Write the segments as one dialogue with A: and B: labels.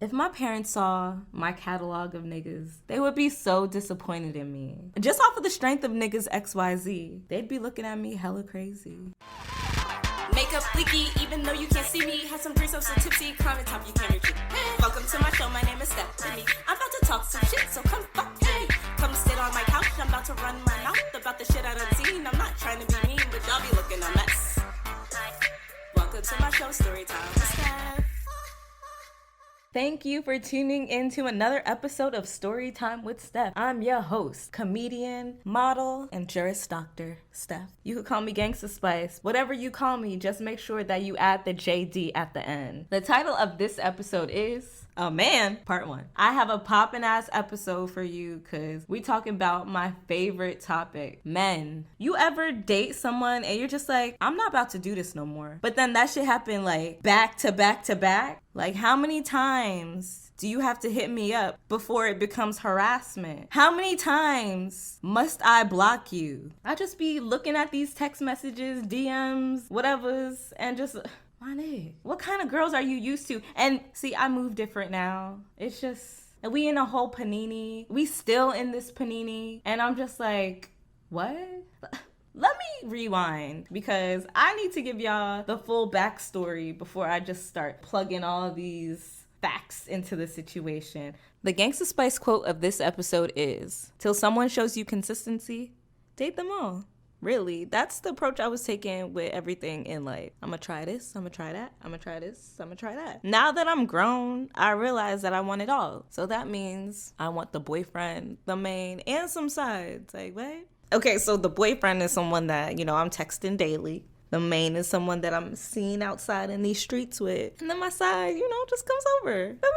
A: If my parents saw my catalog of niggas, they would be so disappointed in me. Just off of the strength of niggas XYZ, they'd be looking at me hella crazy.
B: Makeup leaky, even though you can't see me. Have some drinks, I'm so tipsy, climb the top, you can't reach me. Welcome to my show, my name is Steph. I'm about to talk some shit, so come fuck to me. Come sit on my couch, I'm about to run my mouth about the shit I done seen. I'm not trying to be mean, but y'all be looking a mess. Welcome to my show, Storytime with Steph.
A: Thank you for tuning in to another episode of Storytime with Steph. I'm your host, comedian, model, and Juris Doctor, Steph. You could call me Gangsta Spice. Whatever you call me, just make sure that you add the JD at the end. The title of this episode is Oh Man, Part 1. I have a poppin' ass episode for you because we talking about my favorite topic, men. You ever date someone and you're just like, I'm not about to do this no more. But then that shit happen like back to back to back. Like how many times do you have to hit me up before it becomes harassment? How many times must I block you? I just be looking at these text messages, DMs, whatevers, and just... my nigga, what kind of girls are you used to? And see, I move different now. It's just, and we in a whole panini. We still in this panini. And I'm just like, what? Let me rewind because I need to give y'all the full backstory before I just start plugging all of these facts into the situation. The Gangsta Spice quote of this episode is, till someone shows you consistency, date them all. Really, that's the approach I was taking with everything in life. I'm gonna try this, I'm gonna try that, I'm gonna try this, I'm gonna try that. Now that I'm grown, I realize that I want it all. So that means I want the boyfriend, the main, and some sides. Like, what? Okay, so the boyfriend is someone that, you know, I'm texting daily. The main is someone that I'm seeing outside in these streets with. And then my side, you know, just comes over. I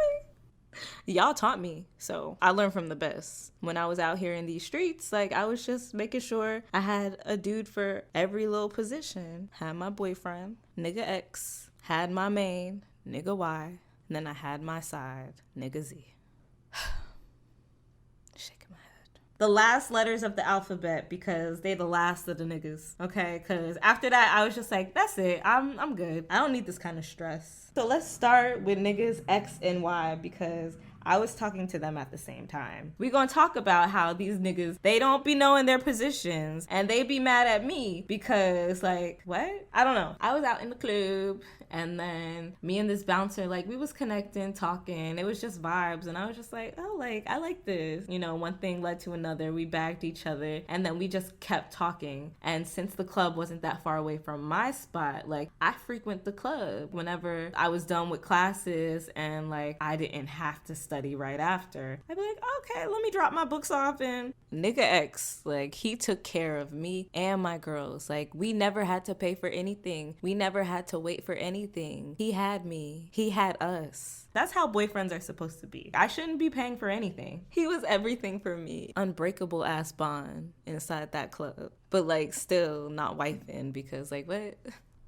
A: mean, y'all taught me, so I learned from the best. When I was out here in these streets, like, I was just making sure I had a dude for every little position. Had my boyfriend, nigga X, had my main, nigga Y, and then I had my side, nigga Z. Shaking my head. The last letters of the alphabet because they the last of the niggas, okay? Because after that, I was just like, that's it. I'm good. I don't need this kind of stress. So let's start with niggas X and Y because I was talking to them at the same time. We gonna talk about how these niggas, they don't be knowing their positions and they be mad at me because like, what? I don't know. I was out in the club and then me and this bouncer, like we was connecting, talking. It was just vibes and I was just like, oh, like, I like this. You know, one thing led to another. We bagged each other and then we just kept talking. And since the club wasn't that far away from my spot, like I frequent the club whenever I was done with classes and like I didn't have to study right after. I'd be like, okay, let me drop my books off. And nigga X, like he took care of me and my girls. Like we never had to pay for anything. We never had to wait for anything. He had me. He had us. That's how boyfriends are supposed to be. I shouldn't be paying for anything. He was everything for me. Unbreakable ass bond inside that club. But like still not wifing because like what?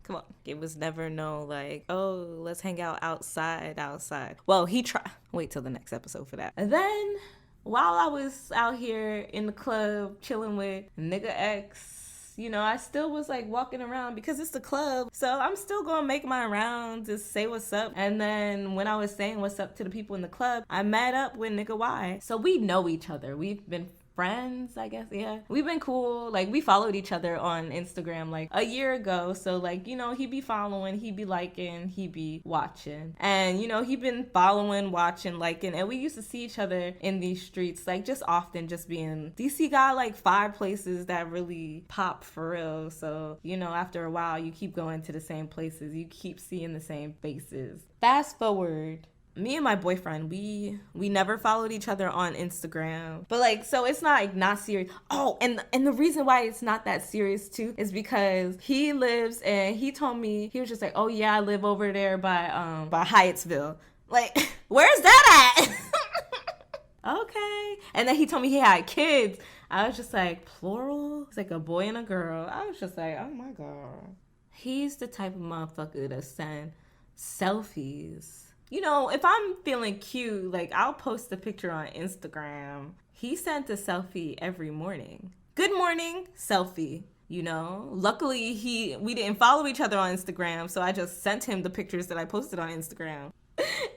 A: Come on. It was never no like, oh, let's hang out outside. Well, he tried. Wait till the next episode for that. And then while I was out here in the club chilling with nigga X, you know, I still was like walking around because it's the club. So I'm still gonna make my rounds, just say what's up. And then when I was saying what's up to the people in the club, I met up with nigga Y. So we know each other. We've been friends, I guess. Yeah, we've been cool. Like we followed each other on Instagram like a year ago. So like, you know, he be following, he be liking, he be watching, and you know, he been following, watching, liking, and we used to see each other in these streets like just often, just being DC got like 5 places that really pop for real. So you know, after a while you keep going to the same places, you keep seeing the same faces. Fast forward, me and my boyfriend, we never followed each other on Instagram. But like, so it's not like not serious. Oh, and the reason why it's not that serious too is because he lives and he told me, he was just like, oh yeah, I live over there by Hyattsville. Like, where's that at? Okay. And then he told me he had kids. I was just like, plural? It's like a boy and a girl. I was just like, oh my God. He's the type of motherfucker that send selfies. You know, if I'm feeling cute, like I'll post a picture on Instagram. He sent a selfie every morning. Good morning, selfie. You know, luckily we didn't follow each other on Instagram, so I just sent him the pictures that I posted on Instagram.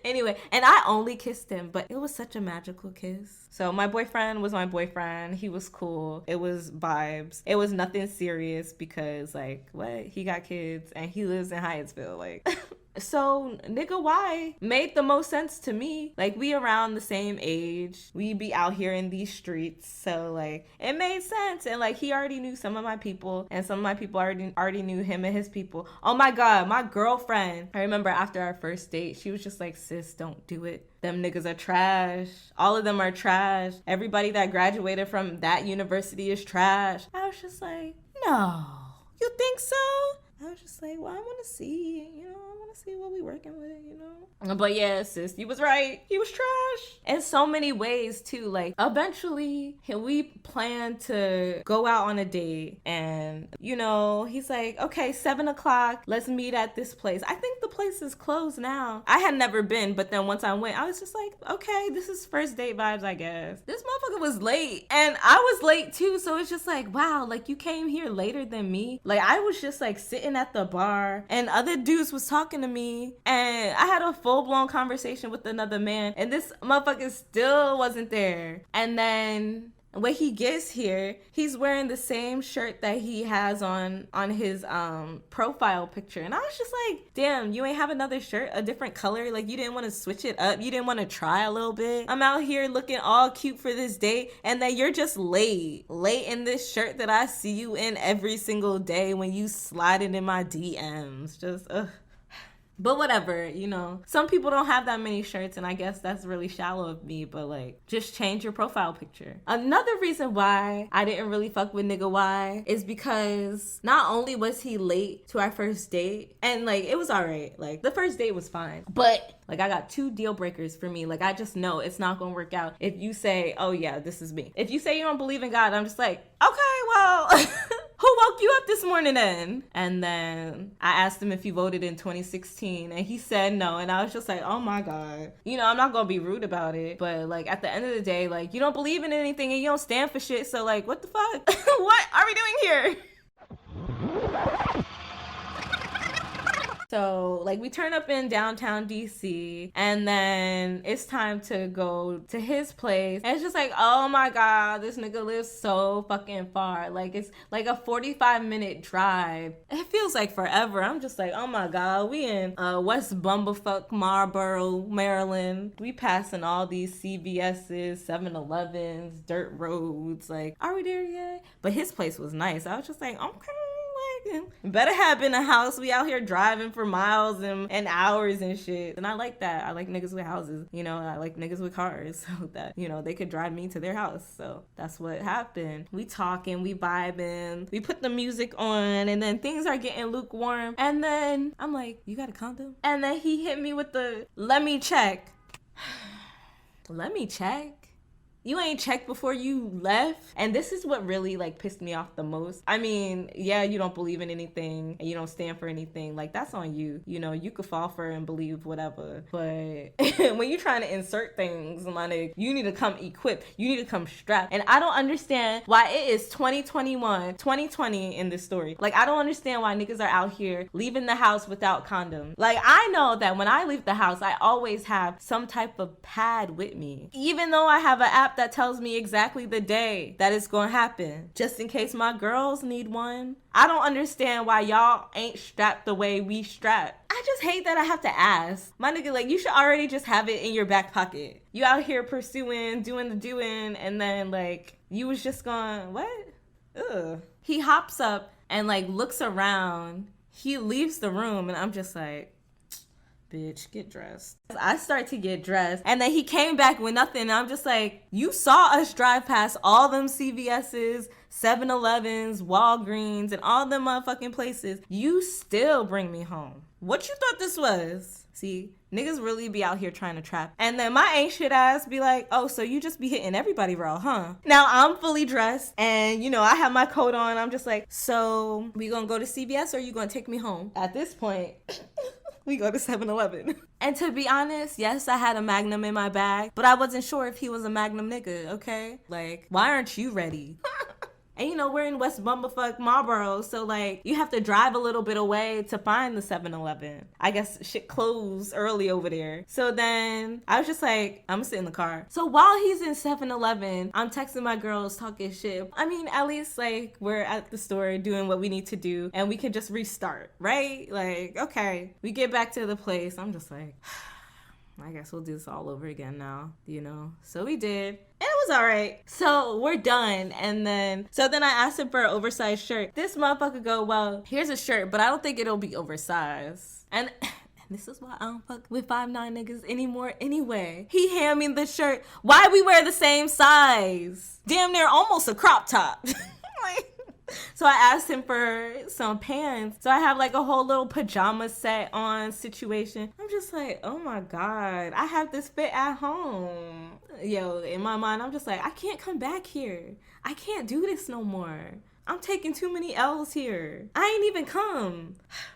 A: Anyway, and I only kissed him, but it was such a magical kiss. So my boyfriend was my boyfriend. He was cool. It was vibes. It was nothing serious because, like, what? He got kids and he lives in Hyattsville. Like, so nigga Y made the most sense to me. Like, we around the same age. We be out here in these streets. So, like, it made sense. And, like, he already knew some of my people and some of my people already knew him and his people. Oh my God, my girlfriend. I remember after our first date, she was just like, sis, don't do it. Them niggas are trash. All of them are trash. Everybody that graduated from that university is trash. I was just like, no. You think so? I was just like, well, I want to see, I want to see what we working with, But yeah, sis, you was right. He was trash. In so many ways, too. Like, eventually, we planned to go out on a date. And, he's like, okay, 7 o'clock, let's meet at this place. I think the place is closed now. I had never been, but then once I went, I was just like, okay, this is first date vibes, I guess. This motherfucker was late. And I was late, too. So it's just like, wow, like, you came here later than me. Like, I was just, like, sitting at the bar and other dudes was talking to me and I had a full-blown conversation with another man and this motherfucker still wasn't there. And then when he gets here, he's wearing the same shirt that he has on his profile picture. And I was just like, damn, you ain't have another shirt, a different color? Like, you didn't want to switch it up? You didn't want to try a little bit? I'm out here looking all cute for this date, and then you're just late in this shirt that I see you in every single day when you slide it in my DMs. Just, ugh. But whatever, some people don't have that many shirts, and I guess that's really shallow of me, but, like, just change your profile picture. Another reason why I didn't really fuck with nigga Y is because not only was he late to our first date, and, like, it was alright. Like, the first date was fine, but, like, I got 2 deal breakers for me. Like, I just know it's not gonna work out if you say, oh yeah, this is me. If you say you don't believe in God, I'm just like, okay, well... Who woke you up this morning then? And then I asked him if he voted in 2016 and he said no. And I was just like, oh my God. I'm not going to be rude about it. But like at the end of the day, like you don't believe in anything and you don't stand for shit. So like, what the fuck? What are we doing here? So, like, we turn up in downtown DC, and then it's time to go to his place. And it's just like, oh my God, this nigga lives so fucking far. Like, it's like a 45-minute drive. It feels like forever. I'm just like, oh my God, we in West Bumblefuck, Marlboro, Maryland. We passing all these CVS's, 7-Elevens, dirt roads. Like, are we there yet? But his place was nice. I was just like, okay. Better have been a house. We out here driving for miles and hours and shit. And I like that. I like niggas with houses. I like niggas with cars so that, they could drive me to their house. So that's what happened. We talking, we vibing, we put the music on, and then things are getting lukewarm. And then I'm like, you got a condom? And then he hit me with the, let me check. Let me check? You ain't checked before you left? And this is what really, like, pissed me off the most. I mean, yeah, you don't believe in anything and you don't stand for anything. Like, that's on you. You could fall for it and believe whatever. But when you're trying to insert things, my nigga, you need to come equipped. You need to come strapped. And I don't understand why it is 2020 in this story. Like, I don't understand why niggas are out here leaving the house without condoms. Like, I know that when I leave the house, I always have some type of pad with me. Even though I have an app that tells me exactly the day that it's gonna happen, just in case my girls need one. I don't understand why y'all ain't strapped the way we strap. I just hate that I have to ask. My nigga, like, you should already just have it in your back pocket. You out here pursuing, doing the doing, and then, like, you was just going, what? Ugh. He hops up and, like, looks around. He leaves the room, and I'm just like, bitch, get dressed. I start to get dressed, and then he came back with nothing. And I'm just like, you saw us drive past all them CVS's, 7-Elevens, Walgreens, and all them motherfucking places. You still bring me home. What you thought this was? See, niggas really be out here trying to trap. And then my ain't shit ass be like, oh, so you just be hitting everybody raw, huh? Now I'm fully dressed and, I have my coat on. I'm just like, so we gonna go to CVS or you gonna take me home? At this point, we go to 7-Eleven. And to be honest, yes, I had a Magnum in my bag, but I wasn't sure if he was a Magnum nigga, okay? Like, why aren't you ready? And you know, we're in West Bumblefuck Marlboro, so like you have to drive a little bit away to find the 7-Eleven. I guess shit closed early over there. So then I was just like, I'm gonna sit in the car. So while he's in 7-Eleven, I'm texting my girls talking shit. I mean, at least like we're at the store doing what we need to do and we can just restart, right? Like, okay, we get back to the place. I'm just like, I guess we'll do this all over again now, you know? So we did. And it was all right. So we're done. And then I asked him for an oversized shirt. This motherfucker go, well, here's a shirt, but I don't think it'll be oversized. And this is why I don't fuck with 5'9" niggas anymore anyway. He hand me the shirt. Why we wear the same size? Damn near almost a crop top. Like, so I asked him for some pants. So I have like a whole little pajama set on situation. I'm just like, oh my God, I have this fit at home. Yo, in my mind, I'm just like, I can't come back here. I can't do this no more. I'm taking too many L's here. I ain't even come.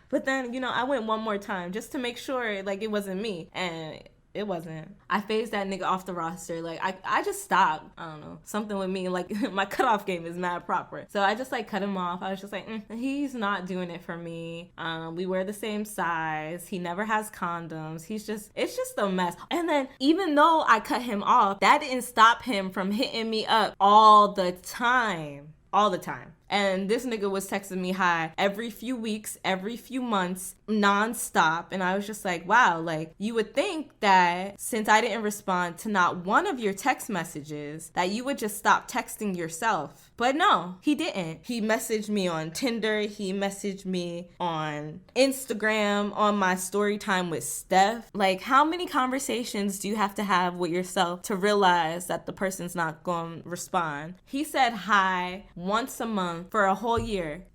A: But then, you know, I went one more time just to make sure like it wasn't me. And it wasn't. I phased that nigga off the roster. Like, I just stopped. I don't know. Something with me. Like, my cutoff game is mad proper. So I just, like, cut him off. I was just like, he's not doing it for me. We wear the same size. He never has condoms. It's just a mess. And then, even though I cut him off, that didn't stop him from hitting me up all the time. All the time. And this nigga was texting me hi every few weeks, every few months, nonstop. And I was just like, wow, like you would think that since I didn't respond to not one of your text messages, that you would just stop texting yourself. But no, he didn't. He messaged me on Tinder. He messaged me on Instagram, on my Storytime with Steph. Like, how many conversations do you have to have with yourself to realize that the person's not going to respond? He said hi once a month for a whole year.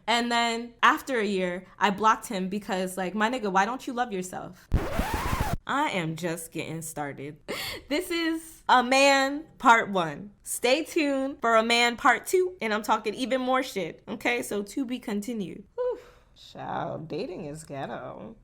A: And then after a year, I blocked him because, like, my nigga, why don't you love yourself? I am just getting started. This is A Man Part 1. Stay tuned for A Man Part 2, and I'm talking even more shit. Okay, so to be continued. Whew. Child, dating is ghetto.